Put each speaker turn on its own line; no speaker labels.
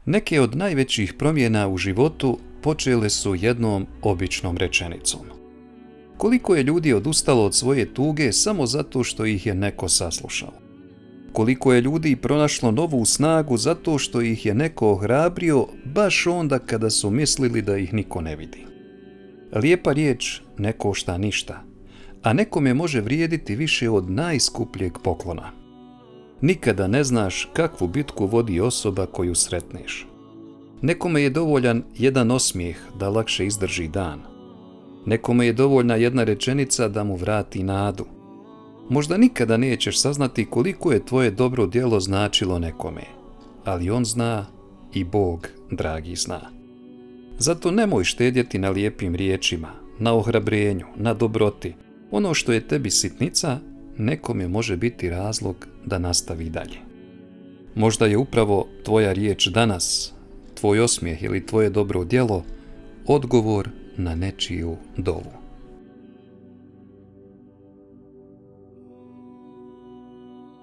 Neke od najvećih promjena u životu počele su jednom običnom rečenicom. Koliko je ljudi odustalo od svoje tuge samo zato što ih je neko saslušao? Koliko je ljudi pronašlo novu snagu zato što ih je neko ohrabrio baš onda kada su mislili da ih niko ne vidi? Lijepa riječ ne košta ništa, a nekome može vrijediti više od najskupljeg poklona. Nikada ne znaš kakvu bitku vodi osoba koju sretneš. Nekome je dovoljan jedan osmijeh da lakše izdrži dan. Nekome je dovoljna jedna rečenica da mu vrati nadu. Možda nikada nećeš saznati koliko je tvoje dobro djelo značilo nekome, ali on zna i Bog, dragi, zna. Zato nemoj štedjeti na lijepim riječima, na ohrabrenju, na dobroti. Ono što je tebi sitnica, nekome može biti razlog da nastavi dalje. Možda je upravo tvoja riječ danas, tvoj osmijeh ili tvoje dobro djelo odgovor na nečiju dovu.